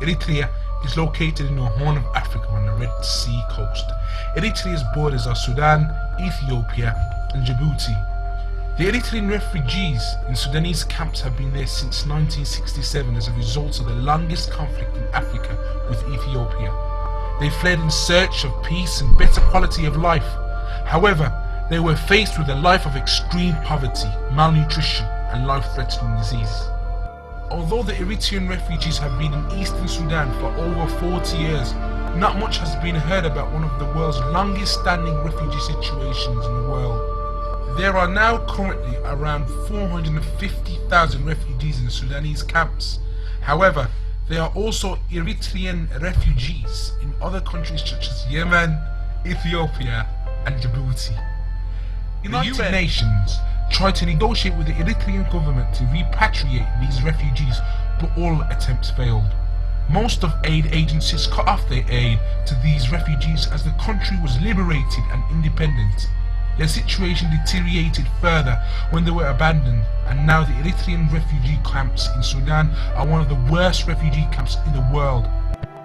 Eritrea is located in the Horn of Africa on the Red Sea coast. Eritrea's borders are Sudan, Ethiopia and Djibouti. The Eritrean refugees in Sudanese camps have been there since 1967 as a result of the longest conflict in Africa with Ethiopia. They fled in search of peace and better quality of life. However, they were faced with a life of extreme poverty, malnutrition and life-threatening disease. Although the Eritrean refugees have been in Eastern Sudan for over 40 years, not much has been heard about one of the world's longest standing refugee situations in the world. There are now currently around 450,000 refugees in Sudanese camps. However, there are also Eritrean refugees in other countries such as Yemen, Ethiopia and Djibouti. The United Nations tried to negotiate with the Eritrean government to repatriate these refugees, but all attempts failed. Most of aid agencies cut off their aid to these refugees as the country was liberated and independent. Their situation deteriorated further when they were abandoned, and now the Eritrean refugee camps in Sudan are one of the worst refugee camps in the world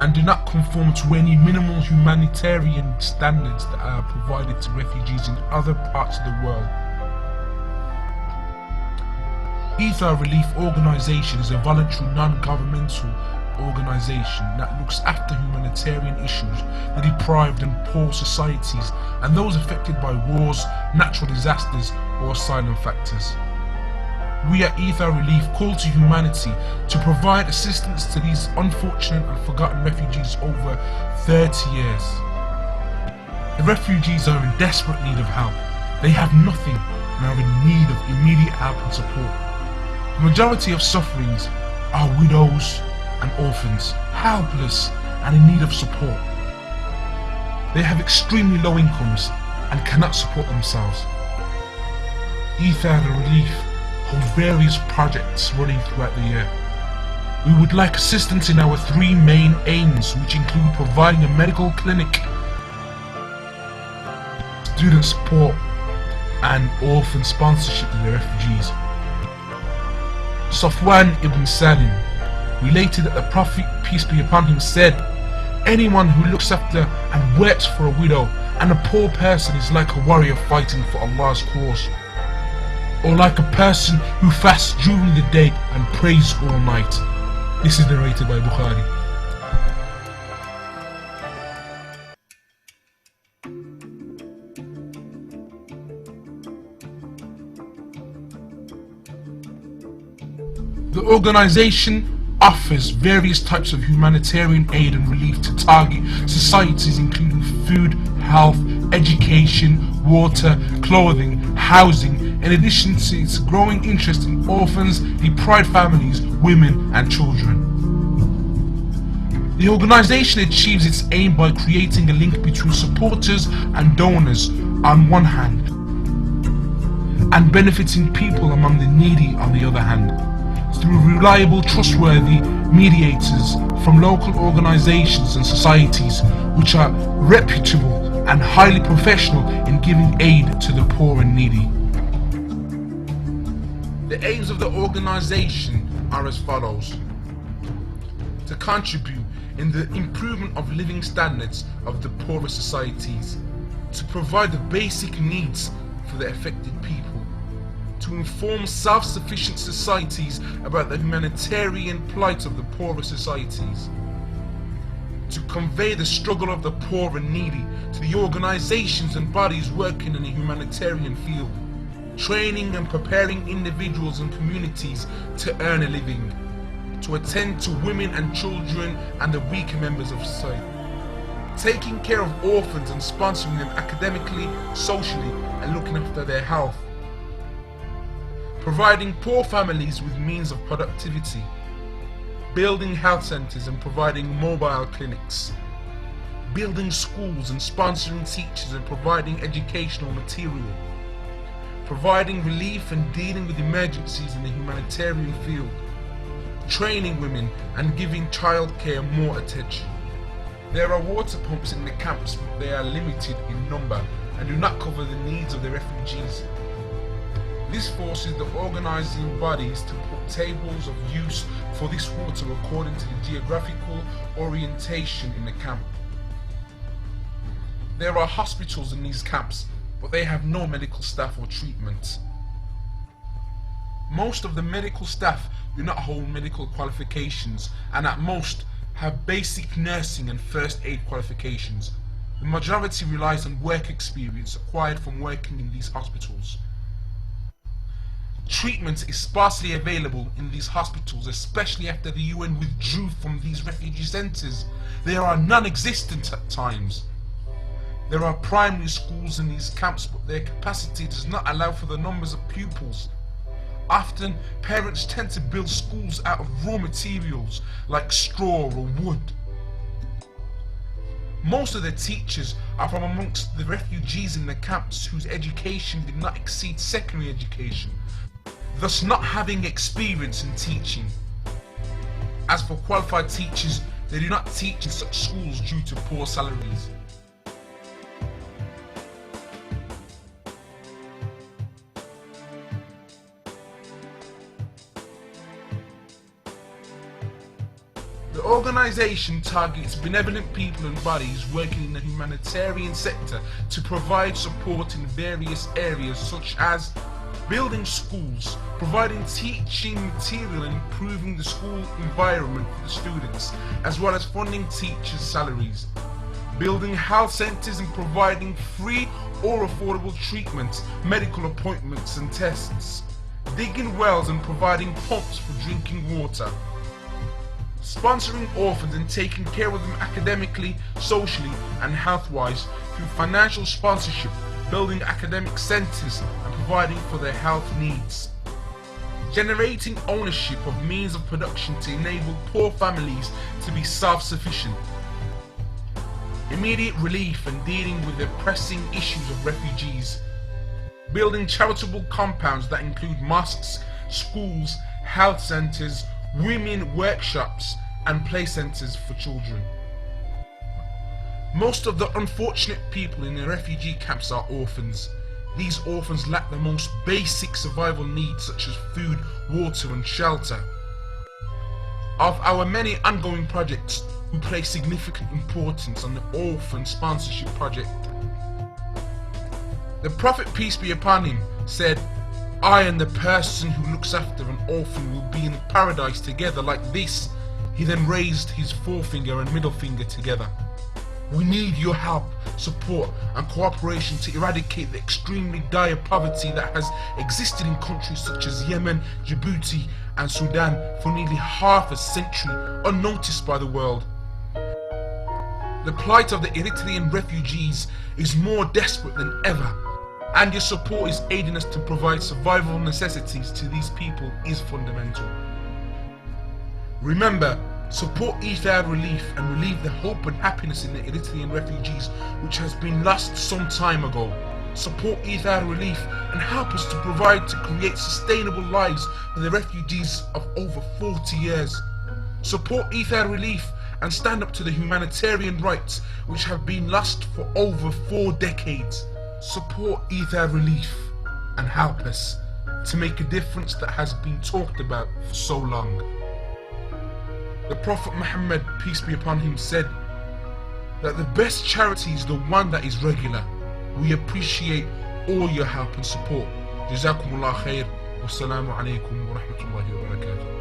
and do not conform to any minimal humanitarian standards that are provided to refugees in other parts of the world. Ethar Relief Organization is a voluntary non-governmental organization that looks after humanitarian issues, the deprived and poor societies, and those affected by wars, natural disasters or silent factors. We at Ethar Relief call to humanity to provide assistance to these unfortunate and forgotten refugees over 30 years. The refugees are in desperate need of help. They have nothing and are in need of immediate help and support. The majority of sufferings are widows and orphans, helpless and in need of support. They have extremely low incomes and cannot support themselves. Ethar Relief hold various projects running throughout the year. We would like assistance in our three main aims, which include providing a medical clinic, student support and orphan sponsorship of the refugees. Safwan ibn Salim related that the Prophet, peace be upon him, said, "Anyone who looks after and works for a widow and a poor person is like a warrior fighting for Allah's cause, or like a person who fasts during the day and prays all night." This is narrated by Bukhari. The organization offers various types of humanitarian aid and relief to target societies including food, health, education, water, clothing, housing, in addition to its growing interest in orphans, deprived families, women and children. The organization achieves its aim by creating a link between supporters and donors on one hand, and benefiting people among the needy on the other hand, through reliable, trustworthy mediators from local organizations and societies which are reputable and highly professional in giving aid to the poor and needy. The aims of the organization are as follows: to contribute in the improvement of living standards of the poorer societies, to provide the basic needs for the affected people, to inform self-sufficient societies about the humanitarian plight of the poorer societies, to convey the struggle of the poor and needy to the organizations and bodies working in the humanitarian field, training and preparing individuals and communities to earn a living, to attend to women and children and the weaker members of society, taking care of orphans and sponsoring them academically, socially and looking after their health, providing poor families with means of productivity, building health centers and providing mobile clinics, building schools and sponsoring teachers and providing educational material, providing relief and dealing with emergencies in the humanitarian field, training women and giving childcare more attention. There are water pumps in the camps, but they are limited in number and do not cover the needs of the refugees. This forces the organising bodies to put tables of use for this water according to the geographical orientation in the camp. There are hospitals in these camps, but they have no medical staff or treatment. Most of the medical staff do not hold medical qualifications and at most have basic nursing and first aid qualifications. The majority relies on work experience acquired from working in these hospitals. Treatment is sparsely available in these hospitals, especially after the UN withdrew from these refugee centres. They are non-existent at times. There are primary schools in these camps, but their capacity does not allow for the numbers of pupils. Often, parents tend to build schools out of raw materials like straw or wood. Most of the teachers are from amongst the refugees in the camps whose education did not exceed secondary education, thus not having experience in teaching. As for qualified teachers, they do not teach in such schools due to poor salaries. The organisation targets benevolent people and bodies working in the humanitarian sector to provide support in various areas such as building schools, providing teaching material and improving the school environment for the students, as well as funding teachers' salaries, building health centres and providing free or affordable treatment, medical appointments and tests, digging wells and providing pumps for drinking water, sponsoring orphans and taking care of them academically, socially and health-wise through financial sponsorship, building academic centres and providing for their health needs, generating ownership of means of production to enable poor families to be self-sufficient, immediate relief and dealing with the pressing issues of refugees, building charitable compounds that include mosques, schools, health centres, women workshops and play centres for children. Most of the unfortunate people in the refugee camps are orphans. These orphans lack the most basic survival needs such as food, water and shelter. Of our many ongoing projects, we place significant importance on the orphan sponsorship project. The Prophet, peace be upon him, said, "I and the person who looks after an orphan will be in paradise together like this." He then raised his forefinger and middle finger together. We need your help, support and cooperation to eradicate the extremely dire poverty that has existed in countries such as Yemen, Djibouti and Sudan for nearly half a century, unnoticed by the world. The plight of the Eritrean refugees is more desperate than ever, and your support is aiding us to provide survival necessities to these people is fundamental. Remember, support Ethar Relief and relieve the hope and happiness in the Eritrean refugees which has been lost some time ago. Support Ethar Relief and help us to provide to create sustainable lives for the refugees of over 40 years. Support Ethar Relief and stand up to the humanitarian rights which have been lost for over 4 decades. Support Ethar Relief and help us to make a difference that has been talked about for so long. The Prophet Muhammad, peace be upon him, said that the best charity is the one that is regular. We appreciate all your help and support. Jazakumullah khair. Wassalamu alaikum wa rahmatullahi wa barakatuh.